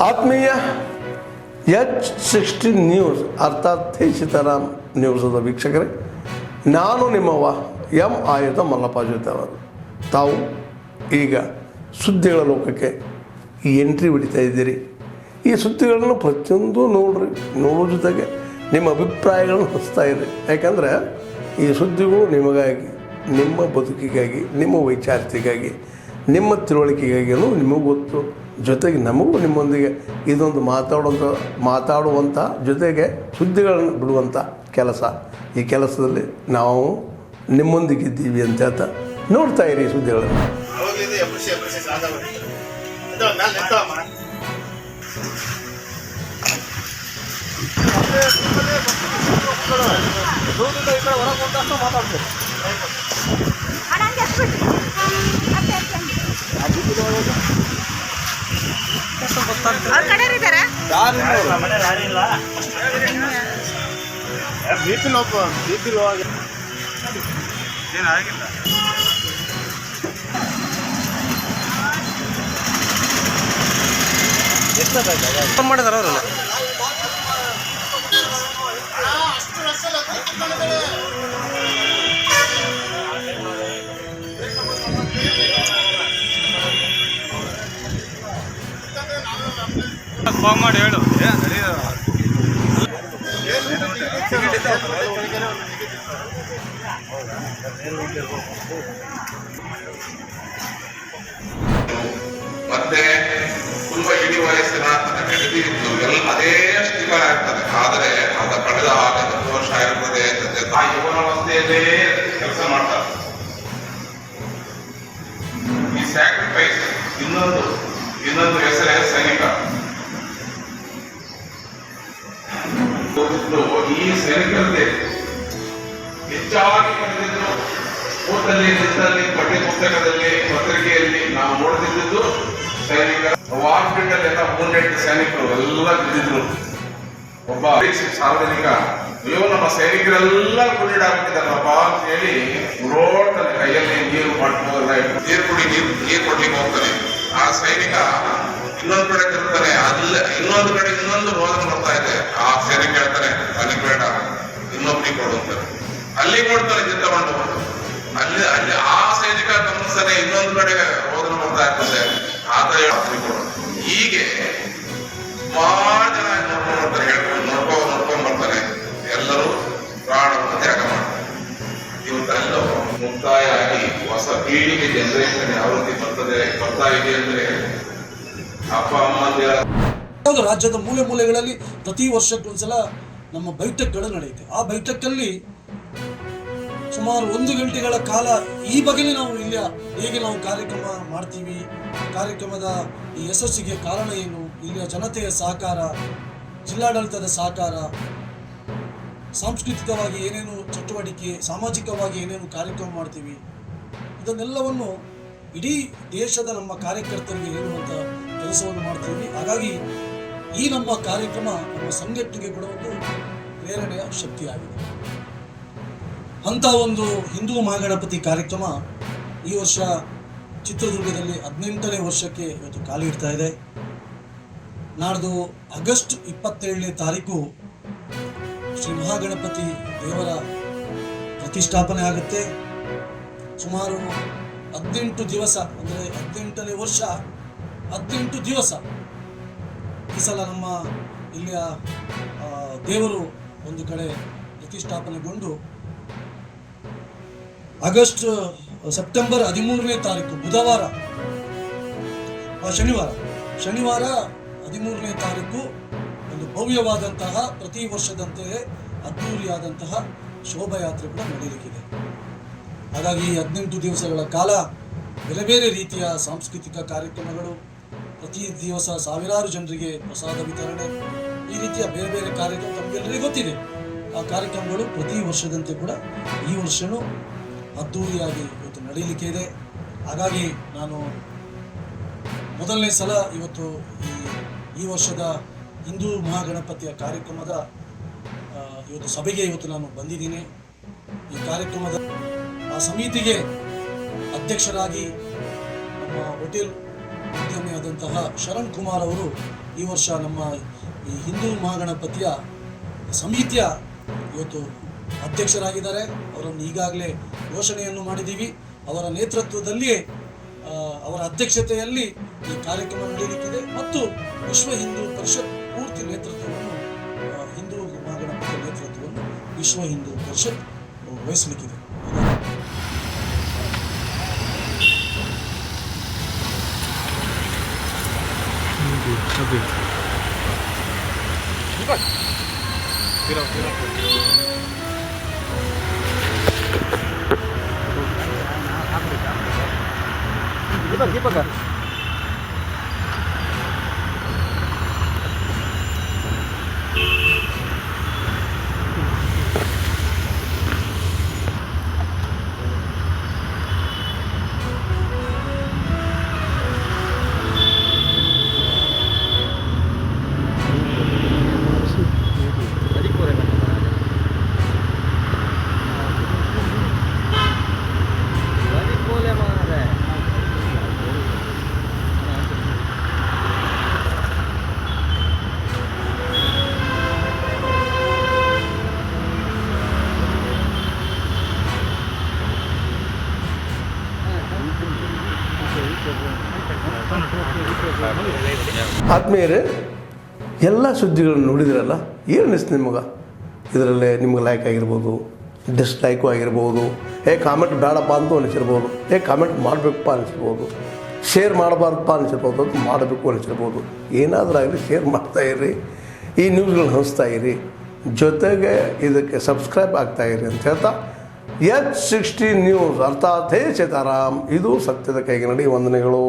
ಆತ್ಮೀಯ H16 news ಅರ್ಥಾತ್ ಸೀತಾರಾಮ್ ನ್ಯೂಸದ ವೀಕ್ಷಕರೇ, ನಾನು ನಿಮ್ಮವ ಎಂ ಆಯುಧ ಮಲ್ಲಪ್ಪ ಜೊತೆ ಅವರು. ತಾವು ಈಗ ಸುದ್ದಿಗಳ ಲೋಕಕ್ಕೆ ಎಂಟ್ರಿ ಹೊಡಿತಾ ಇದ್ದೀರಿ. ಈ ಸುದ್ದಿಗಳನ್ನು ಪ್ರತಿಯೊಂದು ನೋಡೋ ಜೊತೆಗೆ ನಿಮ್ಮ ಅಭಿಪ್ರಾಯಗಳನ್ನು ಹಚ್ತಾ ಇರಿ. ಯಾಕಂದರೆ ಈ ಸುದ್ದಿಗಳು ನಿಮಗಾಗಿ, ನಿಮ್ಮ ಬದುಕಿಗಾಗಿ, ನಿಮ್ಮ ವೈಚಾರಿಕೆಗಾಗಿ, ನಿಮ್ಮ ತಿಳುವಳಿಕೆಗಾಗಿಯೂ ನಿಮಗೂ ಗೊತ್ತು. ಜೊತೆಗೆ ನಮಗೂ ನಿಮ್ಮೊಂದಿಗೆ ಇದೊಂದು ಮಾತಾಡುವಂಥ ಜೊತೆಗೆ ಸುದ್ದಿಗಳನ್ನು ಬಿಡುವಂಥ ಕೆಲಸ. ಈ ಕೆಲಸದಲ್ಲಿ ನಾವು ನಿಮ್ಮೊಂದಿಗಿದ್ದೀವಿ ಅಂತ ಹೇಳ್ತಾ ನೋಡ್ತಾ ಇರಿ ಸುದ್ದಿಗಳನ್ನು. ಮಾಡಿದಾರ ಅವರಲ್ಲ ಫಾರ್ಮ್ ಮಾಡಿ ಹೇಳು. ಮತ್ತೆ ತುಂಬಾ ಇಡೀ ವಯಸ್ಸಿನ ಹೆಂಡತಿ ಇದ್ದು ಅದೇ ಸ್ಟಿಕರ್ ಆಗ್ತದೆ. ಆದರೆ ಅದ ಕಳೆದ ಆಗ 10 ವರ್ಷ ಆಗಿರ್ತದೆ. ಆ ಯುವನಾವಸ್ಥೆಯಲ್ಲೇ ಕೆಲಸ ಮಾಡ್ತಾರೆ. ಈ ಸ್ಯಾಕ್ರಿಫೈಸ್ ಇನ್ನೊಂದು ಹೆಸರೇ ಸೈನಿಕ. ಈ ಸೈನಿಕರಲ್ಲಿ ಹೆಚ್ಚಾಗಿ ಪಡೆದಿದ್ದು ಓಟಲ್ಲಿ, ನಿಂತಲ್ಲಿ, ಪಠ್ಯ ಪುಸ್ತಕದಲ್ಲಿ, ಪತ್ರಿಕೆಯಲ್ಲಿ ನಾವು ನೋಡ್ತಿದ್ದು ಸೈನಿಕ. ವಾರ್ಪಿಟಲ್ಲೆಲ್ಲ 3-8 ಸೈನಿಕರು ಎಲ್ಲ ಬಿದ್ದಿದ್ರು. ಒಬ್ಬ ಸಾರ್ವಜನಿಕ, ಅಯ್ಯೋ ನಮ್ಮ ಸೈನಿಕರೆಲ್ಲ ಗುಂಡಿಡಾಗ್ಬಿಟ್ಟಿದ್ದಾರಪ್ಪ ಅಂತ ಹೇಳಿ ನೋಡ್ತಾನೆ. ಕೈಯಲ್ಲಿ ನೀರು ಮಾಡ್ಬೋದಲ್ಲ, ನೀರು ಕೊಡ್ಲಿಕ್ಕೆ ಹೋಗ್ತಾನೆ. ಆ ಸೈನಿಕ ಇನ್ನೊಂದು ಕಡೆ ತಿರ್ತಾನೆ, ಇನ್ನೊಂದು ಕಡೆ ಇನ್ನೊಂದು ರೋದನ ಬರ್ತಾ ಇದೆ. ಆ ಸೈನಿಕ ಹೇಳ್ತಾನೆ, ನನಗೆ ಬೇಡ, ಇನ್ನೊಬ್ರಿಗೆ ಕೊಡುತ್ತಾರೆ. ಅಲ್ಲಿ ಕೊಡ್ತಾನೆ ಚಿತ್ತಗೊಂಡು. ಅಲ್ಲಿ ಆ ಸೈನಿಕ ಗಮನಿಸ್ತಾನೆ, ಇನ್ನೊಂದು ಕಡೆ ರೋದನ ಬರ್ತಾ ಇರ್ತದೆ. ಆತ ಕೊಡು. ಹೀಗೆ ಸುಮಾರು ಜನ ನೋಡ್ಕೊಂಡ್ ಬರ್ತಾನೆ. ಎಲ್ಲರೂ ಪ್ರಾಣವನ್ನು ತ್ಯಾಗ ಮಾಡ್ತಾರೆ. ಇವತ್ತೆಲ್ಲೋ ಮುಕ್ತಾಯ ಆಗಿ ಹೊಸ ಪೀಳಿಗೆ ಜನರೇಷನ್ ಯಾವ ರೀತಿ ಬರ್ತಾ ಇದೆ ಅಂದ್ರೆ ಅಪ್ಪ ಅಮ್ಮ ರಾಜ್ಯದ ಮೂಲೆ ಮೂಲೆಗಳಲ್ಲಿ ಪ್ರತಿ ವರ್ಷಕ್ಕೊಂದ್ಸಲ ನಮ್ಮ ಬೈಠಕ್ಗಳು ನಡೆಯುತ್ತೆ. ಆ ಬೈಠಕ್ಕಲ್ಲಿ ಸುಮಾರು 1 ಗಂಟೆಗಳ ಕಾಲ ಈ ಬಗೆಗೆ ನಾವು ಹೇಗೆ ನಾವು ಕಾರ್ಯಕ್ರಮ ಮಾಡ್ತೀವಿ, ಕಾರ್ಯಕ್ರಮದ ಈ ಯಶಸ್ಸಿಗೆ ಕಾರಣ ಏನು, ಇಲ್ಲಿಯ ಜನತೆಯ ಸಹಕಾರ, ಜಿಲ್ಲಾಡಳಿತದ ಸಹಕಾರ, ಸಾಂಸ್ಕೃತಿಕವಾಗಿ ಏನೇನು ಚಟುವಟಿಕೆ, ಸಾಮಾಜಿಕವಾಗಿ ಏನೇನು ಕಾರ್ಯಕ್ರಮ ಮಾಡ್ತೀವಿ, ಇದನ್ನೆಲ್ಲವನ್ನು ಇಡೀ ದೇಶದ ನಮ್ಮ ಕಾರ್ಯಕರ್ತರಿಗೆ ಹೇಳುವಂಥ ಕೆಲಸವನ್ನು ಮಾಡ್ತೀವಿ. ಹಾಗಾಗಿ ಈ ನಮ್ಮ ಕಾರ್ಯಕ್ರಮ ನಮ್ಮ ಸಂಘಟನೆಗೆ ಕೂಡ ಒಂದು ಪ್ರೇರಣೆಯ ಶಕ್ತಿಯಾಗಿದೆ. ಅಂಥ ಒಂದು ಹಿಂದೂ ಮಹಾಗಣಪತಿ ಕಾರ್ಯಕ್ರಮ ಈ ವರ್ಷ ಚಿತ್ರದುರ್ಗದಲ್ಲಿ 18ನೇ ವರ್ಷಕ್ಕೆ ಇವತ್ತು ಕಾಲು ಇಡ್ತಾ ಇದೆ. ನಾಡ್ದು ಆಗಸ್ಟ್ 27ನೇ ತಾರೀಕು ಶ್ರೀ ಮಹಾಗಣಪತಿ ದೇವರ ಪ್ರತಿಷ್ಠಾಪನೆ ಆಗುತ್ತೆ. ಸುಮಾರು 18 ದಿವಸ, ಅಂದರೆ 18ನೇ ವರ್ಷ 18 ದಿವಸ ಈ ಸಲ ನಮ್ಮ ಇಲ್ಲಿಯ ದೇವರು ಒಂದು ಕಡೆ ಪ್ರತಿಷ್ಠಾಪನೆಗೊಂಡು ಸೆಪ್ಟೆಂಬರ್ 13ನೇ ತಾರೀಕು ಬುಧವಾರ, ಶನಿವಾರ 13ನೇ ತಾರೀಕು ಒಂದು ಭವ್ಯವಾದಂತಹ, ಪ್ರತಿ ವರ್ಷದಂತೆಯೇ ಅದ್ದೂರಿಯಾದಂತಹ ಶೋಭಾಯಾತ್ರೆ ಕೂಡ ನಡೆಯಲಿಕ್ಕಿದೆ. ಹಾಗಾಗಿ 18 ದಿವಸಗಳ ಕಾಲ ಬೇರೆ ಬೇರೆ ರೀತಿಯ ಸಾಂಸ್ಕೃತಿಕ ಕಾರ್ಯಕ್ರಮಗಳು, ಪ್ರತಿ ದಿವಸ ಸಾವಿರಾರು ಜನರಿಗೆ ಪ್ರಸಾದ ವಿತರಣೆ, ಈ ರೀತಿಯ ಬೇರೆ ಬೇರೆ ಕಾರ್ಯಕ್ರಮ ತಮಗೆಲ್ಲರಿಗೂ ಗೊತ್ತಿದೆ. ಆ ಕಾರ್ಯಕ್ರಮಗಳು ಪ್ರತಿ ವರ್ಷದಂತೆ ಕೂಡ ಈ ವರ್ಷವೂ ಅದ್ದೂರಿಯಾಗಿ ಇವತ್ತು ನಡೆಯಲಿಕ್ಕೆ ಇದೆ. ಹಾಗಾಗಿ ನಾನು ಮೊದಲನೇ ಸಲ ಇವತ್ತು ಈ ವರ್ಷದ ಹಿಂದೂ ಮಹಾಗಣಪತಿಯ ಕಾರ್ಯಕ್ರಮದ ಇವತ್ತು ಸಭೆಗೆ ನಾನು ಬಂದಿದ್ದೀನಿ. ಈ ಕಾರ್ಯಕ್ರಮದ ಆ ಸಮಿತಿಗೆ ಅಧ್ಯಕ್ಷರಾಗಿ ನಮ್ಮ ಹೋಟೆಲ್ ಉದ್ಯಮಿಯಾದಂತಹ ಶರಣ್ ಕುಮಾರ್ ಅವರು ಈ ವರ್ಷ ನಮ್ಮ ಈ ಹಿಂದೂ ಮಹಾಗಣಪತಿಯ ಸಮಿತಿಯ ಇವತ್ತು ಅಧ್ಯಕ್ಷರಾಗಿದ್ದಾರೆ. ಅವರನ್ನು ಈಗಾಗಲೇ ಘೋಷಣೆಯನ್ನು ಮಾಡಿದ್ದೀವಿ. ಅವರ ನೇತೃತ್ವದಲ್ಲಿ ಅವರ ಅಧ್ಯಕ್ಷತೆಯಲ್ಲಿ ಈ ಕಾರ್ಯಕ್ರಮ ನಡೆಯಲಿಕ್ಕಿದೆ ಮತ್ತು ವಿಶ್ವ ಹಿಂದೂ ಪರಿಷತ್ ಪೂರ್ತಿ ನೇತೃತ್ವವನ್ನು ಹಿಂದೂ ಮಹಾಗಣಪತಿ ನೇತೃತ್ವವನ್ನು ವಿಶ್ವ ಹಿಂದೂ ಪರಿಷತ್ ವಹಿಸಲಿಕ್ಕಿದೆ. ಆತ್ಮೀಯರೇ, ಎಲ್ಲ ಸುದ್ದಿಗಳನ್ನು ನೋಡಿದ್ರಲ್ಲ, ಏನು ಅನಿಸ್ತು ನಿಮಗೆ? ಇದರಲ್ಲೇ ನಿಮ್ಗೆ ಲೈಕ್ ಆಗಿರ್ಬೋದು, ಡಿಸ್ಲೈಕು ಆಗಿರ್ಬೋದು, ಕಾಮೆಂಟ್ ಬೇಡಪ್ಪ ಅಂತೂ ಅನಿಸಿರ್ಬೋದು, ಕಾಮೆಂಟ್ ಮಾಡಬೇಕಪ್ಪ ಅನಿಸಿರ್ಬೋದು, ಶೇರ್ ಮಾಡಬಾರ್ದಪ್ಪ ಅನಿಸಿರ್ಬೋದು, ಅದು ಮಾಡಬೇಕು ಅನಿಸಿರ್ಬೋದು. ಏನಾದರೂ ಆಗಲಿ ಶೇರ್ ಮಾಡ್ತಾಯಿರಿ, ಈ ನ್ಯೂಸ್ಗಳನ್ನ ಹಂಚ್ತಾ ಇರಿ, ಜೊತೆಗೆ ಇದಕ್ಕೆ ಸಬ್ಸ್ಕ್ರೈಬ್ ಆಗ್ತಾಯಿರಿ ಅಂತ ಹೇಳ್ತಾ H16 ನ್ಯೂಸ್ ಅರ್ಥಾತ್ ಹೇ ಸೀತಾರಾಮ್, ಇದು ಸತ್ಯದ ಕೈಗೆ ನಡಿ. ವಂದನೆಗಳು.